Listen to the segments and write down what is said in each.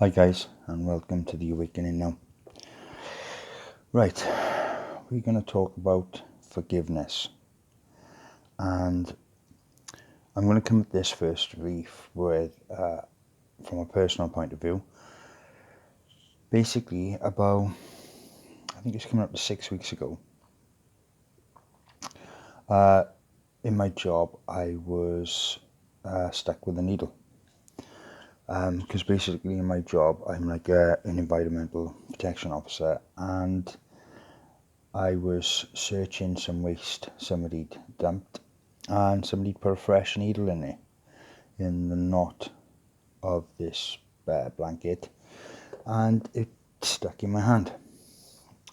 Hi guys, and welcome to the Awakening Now. Right, we're going to talk about forgiveness, and I'm going to come at this first with from a personal point of view. Basically, I think it's coming up to 6 weeks ago. In my job, I was stuck with a needle. Because basically in my job, I'm like an environmental protection officer, and I was searching some waste somebody'd dumped, and somebody put a fresh needle in it, in the knot of this blanket, and it stuck in my hand.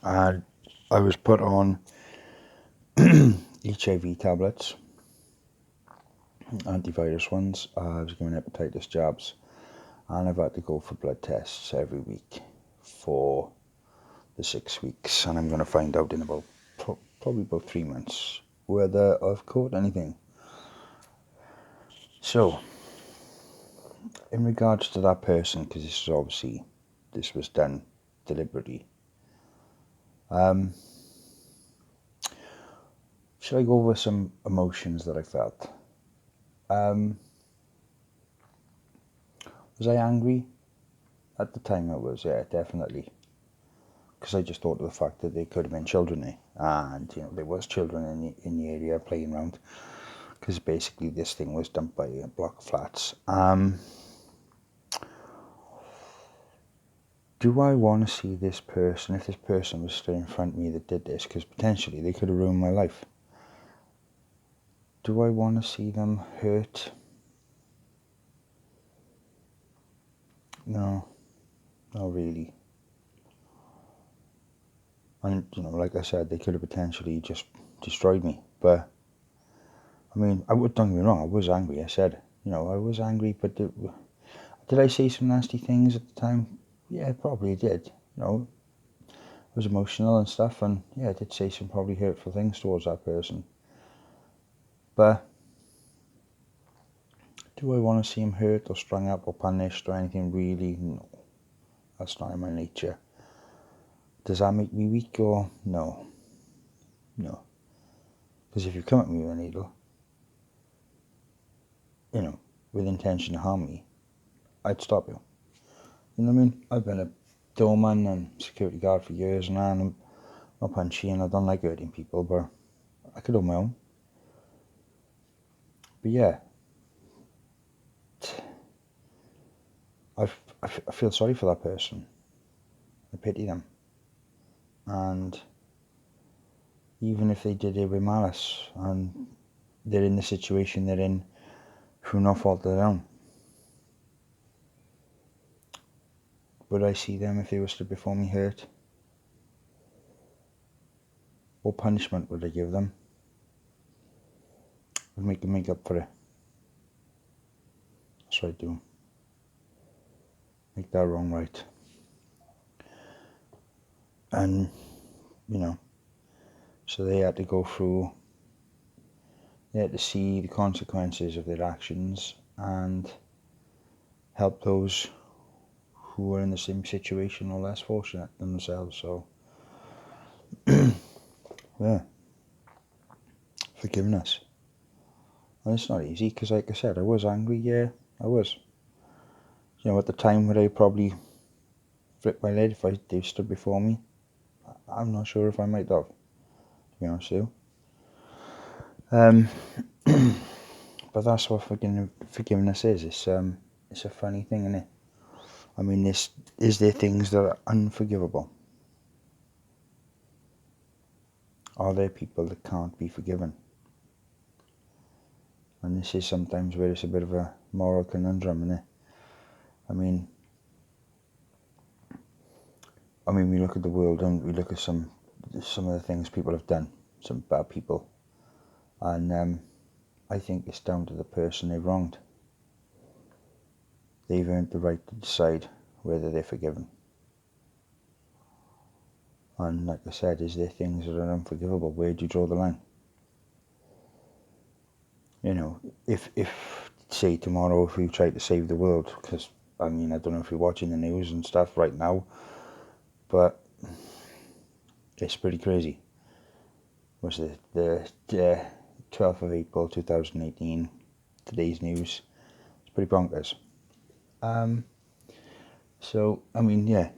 And I was put on HIV tablets, antivirus ones. I was given hepatitis jabs, and I've had to go for blood tests every week for the 6 weeks, and I'm going to find out in about probably about 3 months whether I've caught anything. So, in regards to that person, because this was done deliberately, should I go over some emotions that I felt? Was I angry? At the time I was, yeah, definitely. Because I just thought of the fact that there could have been children there, and there was children in the area playing around, because basically this thing was dumped by a block of flats. Do I want to see this person, if this person was still in front of me that did this, because potentially they could have ruined my life? Do I want to see them hurt? No, not really. And, like I said, they could have potentially just destroyed me. But, don't get me wrong, I was angry. I said, I was angry, but did I say some nasty things at the time? Yeah, probably did. I was emotional and stuff, and yeah, I did say some probably hurtful things towards that person. But do I want to see him hurt or strung up or punished or anything? Really? No. That's not in my nature. Does that make me weak or no? No. Because if you come at me with a needle, with intention to harm me, I'd stop you. You know what I mean? I've been a doorman and security guard for years, and I'm not punchy, and I don't like hurting people, but I could hold my own. But yeah, I feel sorry for that person. I pity them. And even if they did it with malice, and they're in the situation they're in through no fault of their own, would I see them if they were stood before me hurt? What punishment would I give them? Would make them make up for it. That's what I do. Make that wrong right. And, so they had to go through, they had to see the consequences of their actions and help those who were in the same situation or less fortunate than themselves. So, yeah, forgiveness. And it's not easy, because like I said, I was angry, yeah, I was. At the time would I probably flip my lid if they stood before me? I'm not sure if I might have, to be honest with you. But that's what forgiveness is. It's a funny thing, isn't it? Is there things that are unforgivable? Are there people that can't be forgiven? And this is sometimes where it's a bit of a moral conundrum, isn't it? We look at the world and we look at some of the things people have done, some bad people, and I think it's down to the person they've wronged. They've earned the right to decide whether they're forgiven. And like I said, is there things that are unforgivable? Where do you draw the line? If say tomorrow, if we try to save the world, because I mean, I don't know if you're watching the news and stuff right now, but it's pretty crazy. Was it the 12th of April 2018? Today's news. It's pretty bonkers. So, I mean, yeah.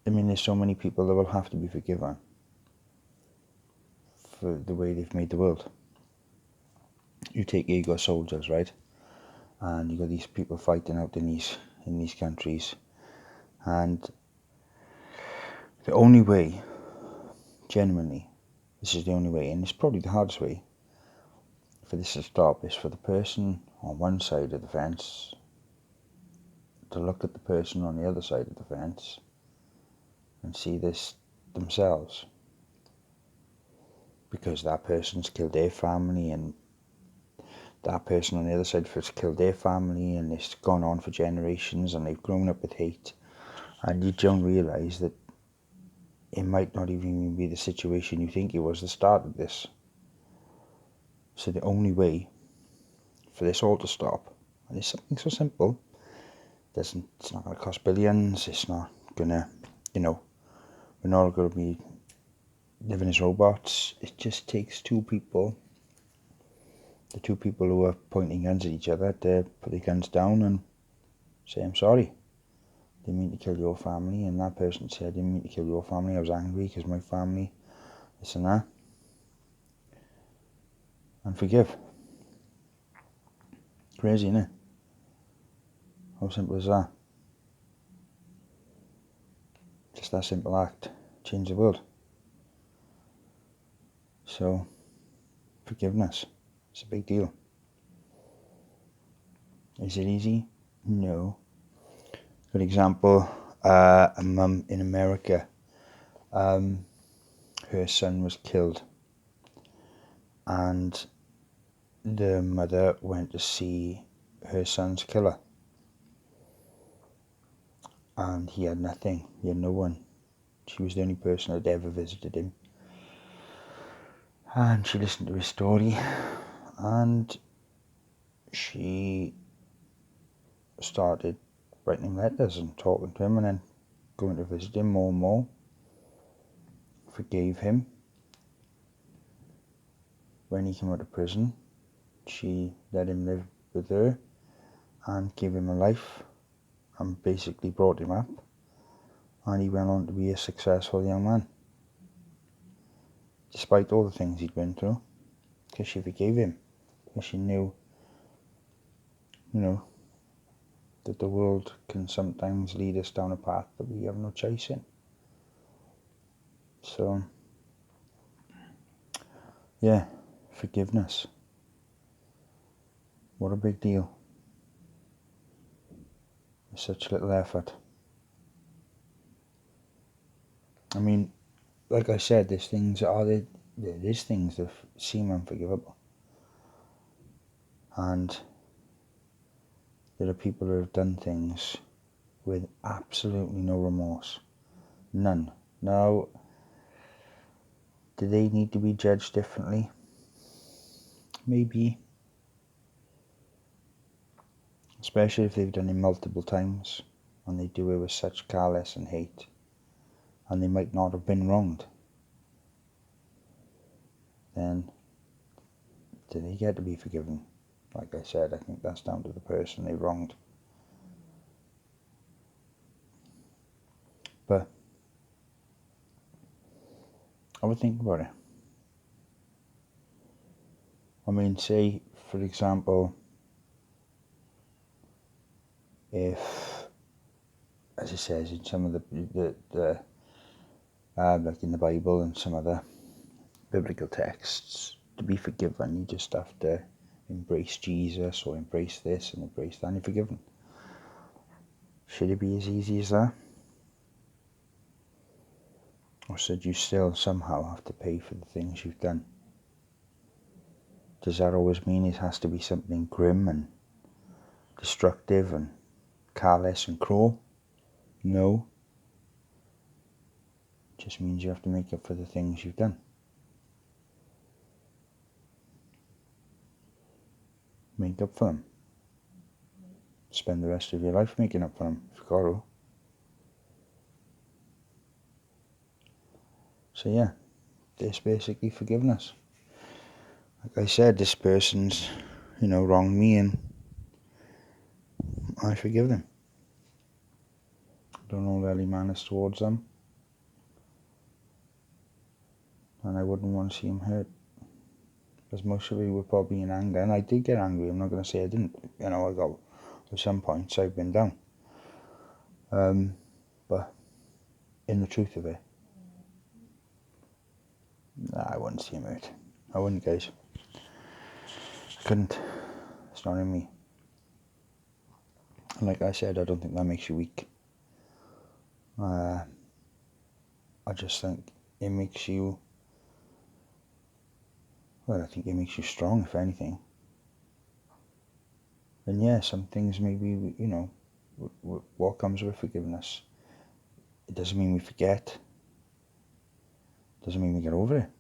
I mean, there's so many people that will have to be forgiven for the way they've made the world. You got soldiers, right? And you got these people fighting out in these countries, and the only way, genuinely, this is the only way, and it's probably the hardest way for this to stop, is for the person on one side of the fence to look at the person on the other side of the fence and see this themselves, because that person's killed their family, and that person on the other side has killed their family, and it's gone on for generations, and they've grown up with hate, and you don't realise that it might not even be the situation you think it was the start of this. So the only way for this all to stop, and it's something so simple, it's not going to cost billions, it's not going to, we're not going to be living as robots. It just takes two people, the two people who are pointing guns at each other, to put their guns down and say, I'm sorry, I didn't mean to kill your family. And that person said, I didn't mean to kill your family, I was angry because my family, this and that. And forgive. Crazy, isn't it? How simple is that? Just that simple act, change the world. So, forgiveness, it's a big deal. Is it easy? No. Good example, a mum in America, her son was killed, and the mother went to see her son's killer, and he had nothing, he had no one. She was the only person that had ever visited him, and she listened to his story, and she started writing him letters and talking to him, and then going to visit him more and more. Forgave him. When he came out of prison, she let him live with her and gave him a life and basically brought him up, and he went on to be a successful young man despite all the things he'd been through, because she forgave him, because she knew, that the world can sometimes lead us down a path that we have no choice in. So, yeah, forgiveness. What a big deal. It's such little effort. I mean, like I said, there's things that seem unforgivable. And there are people who have done things with absolutely no remorse. None. Now, do they need to be judged differently? Maybe. Especially if they've done it multiple times and they do it with such callous and hate, and they might not have been wronged. Then, do they get to be forgiven? Like I said, I think that's down to the person they wronged. But I would think about it. I mean, say, for example, if, as it says in some of the like in the Bible and some other biblical texts, to be forgiven, you just have to embrace Jesus or embrace this and embrace that, and you're forgiven. Should it be as easy as that? Or should you still somehow have to pay for the things you've done? Does that always mean it has to be something grim and destructive and callous and cruel? No. It just means you have to make up for the things you've done. Make up for them. spend the rest of your life making up for them if you got to. So yeah, this basically forgiveness. Like I said, this person's, wronged me, and I forgive them. Don't hold any malice towards them, and I wouldn't want to see them hurt. Because most of you were probably in anger, and I did get angry. I'm not going to say I didn't. I got, at some points I've been down. But in the truth of it, I wouldn't see him hurt. I wouldn't, guys. I couldn't. It's not in me. And like I said, I don't think that makes you weak. I just think it makes you, I think it makes you strong, if anything. And yeah, some things maybe, what comes with forgiveness. It doesn't mean we forget. It doesn't mean we get over it.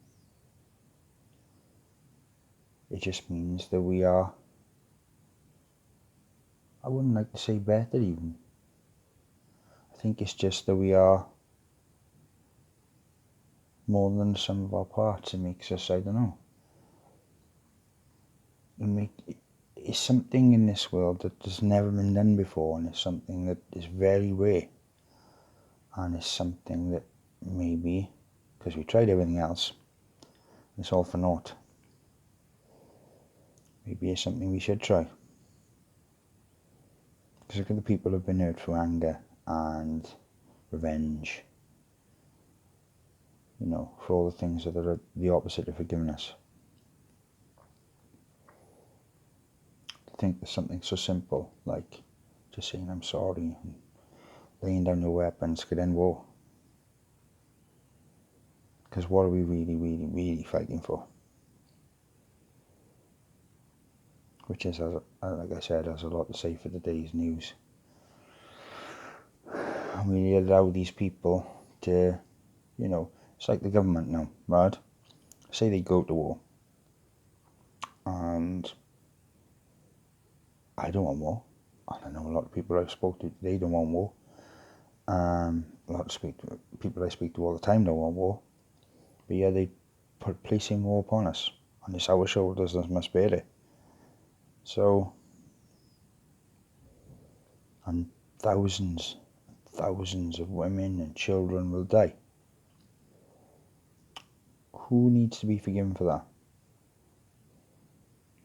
It just means that we are, I wouldn't like to say better even. I think it's just that we are more than the sum of our parts. It makes us, I don't know. It's something in this world that has never been done before, and it's something that is very rare. And it's something that maybe, because we tried everything else, it's all for naught. Maybe it's something we should try. Because look at the people who've been hurt through anger and revenge. For all the things that are the opposite of forgiveness. To think there's something so simple like just saying I'm sorry and laying down your weapons could end war. Because what are we really, really, really fighting for? Which is, like I said, has a lot to say for the day's news. And we allow these people to, it's like the government now, right? Say they go to war. And I don't want war. And I know a lot of people I've spoken to, they don't want war. A lot of people I speak to all the time don't want war. But yeah, they put placing war upon us. And it's our shoulders that must bear it. So, and thousands of women and children will die. Who needs to be forgiven for that?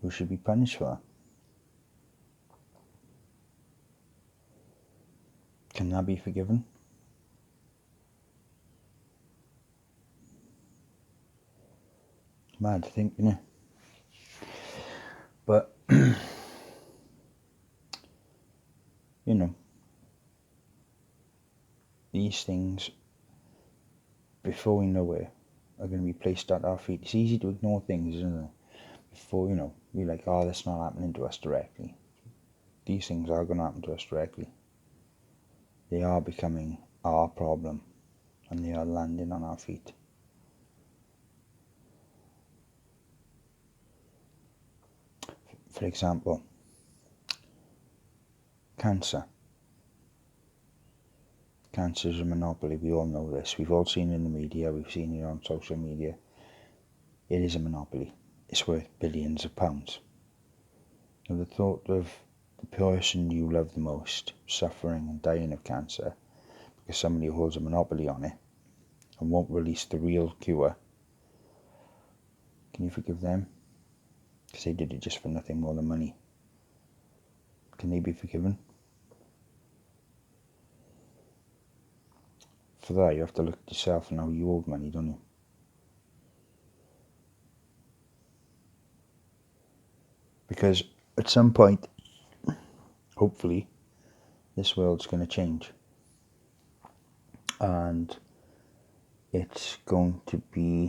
Who should be punished for that? Can that be forgiven? Mad to think, isn't it? But, these things, before we know it, are going to be placed at our feet. It's easy to ignore things, isn't it? Before, we're like, oh, that's not happening to us directly. These things are going to happen to us directly. They are becoming our problem, and they are landing on our feet. For example, cancer. Cancer is a monopoly, we all know this. We've all seen it in the media, we've seen it on social media. It is a monopoly. It's worth billions of pounds. Now, the thought of the person you love the most suffering and dying of cancer because somebody holds a monopoly on it and won't release the real cure, can you forgive them? Because they did it just for nothing more than money. Can they be forgiven? For that, you have to look at yourself and how you owed money, don't you? Because at some point, hopefully, this world's going to change. And it's going to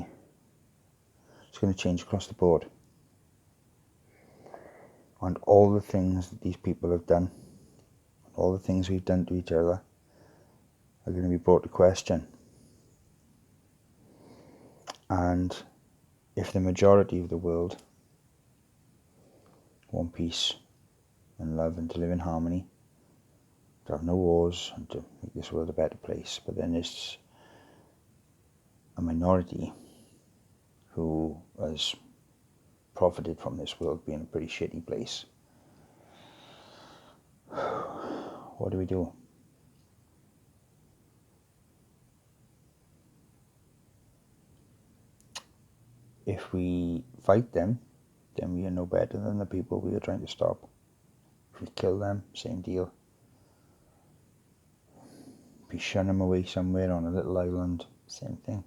change across the board. And all the things that these people have done, all the things we've done to each other, are going to be brought to question. And if the majority of the world want peace, and love and to live in harmony, to have no wars and to make this world a better place. But then there's a minority who has profited from this world being a pretty shitty place. What do we do? If we fight them, then we are no better than the people we are trying to stop. If we kill them, same deal. If we shun them away somewhere on a little island, same thing.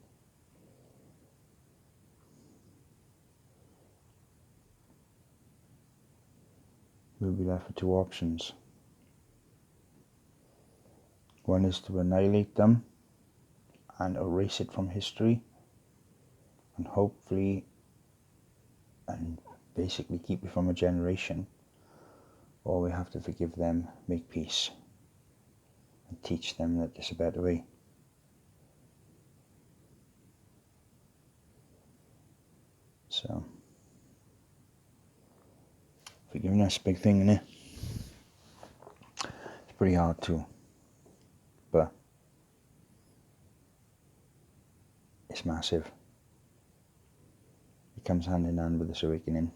We'll be left with two options. One is to annihilate them and erase it from history, and hopefully and basically keep it from a generation, or we have to forgive them, make peace, and teach them that there's a better way. So, forgiveness, big thing, isn't it? It's pretty hard too, but it's massive. It comes hand in hand with this awakening.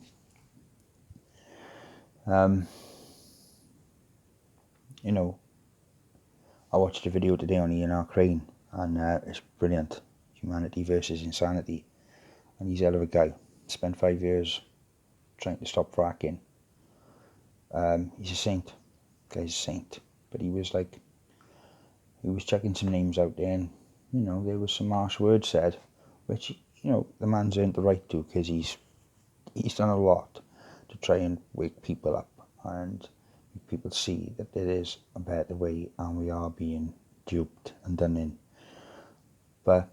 You know, I watched a video today on Ian R. Crane, and it's brilliant. Humanity versus insanity. And he's a hell of a guy. Spent 5 years trying to stop fracking. He's a saint. Guy's a saint. But he was checking some names out there, and there was some harsh words said, which the man's earned the right to, because he's done a lot to try and wake people up and make people see that there is a better way, and we are being duped and done in. But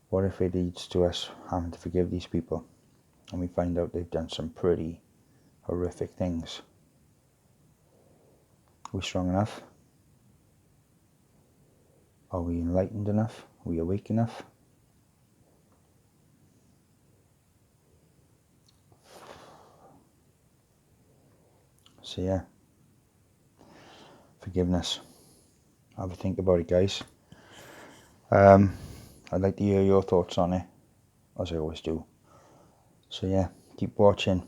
what if it leads to us having to forgive these people, and we find out they've done some pretty horrific things? Are we strong enough? Are we enlightened enough? Are we awake enough? So yeah, forgiveness. Have a think about it, guys. I'd like to hear your thoughts on it, as I always do. So yeah, keep watching.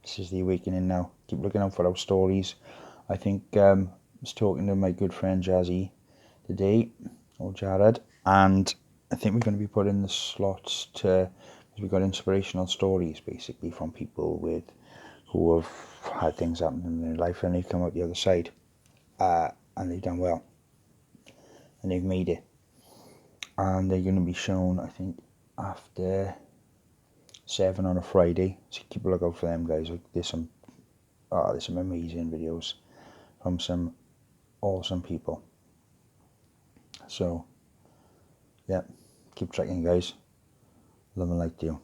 This is the awakening now. Keep looking out for our stories. I think I was talking to my good friend Jazzy today, or Jared, and I think we're going to be putting the slots to, because we've got inspirational stories basically from people who have had things happen in their life and they've come out the other side, and they've done well, and they've made it, and they're going to be shown, I think, after 7 on a Friday. So keep a lookout for them, guys. There's some amazing videos from some awesome people. So yeah, keep checking, guys. Love and light to you.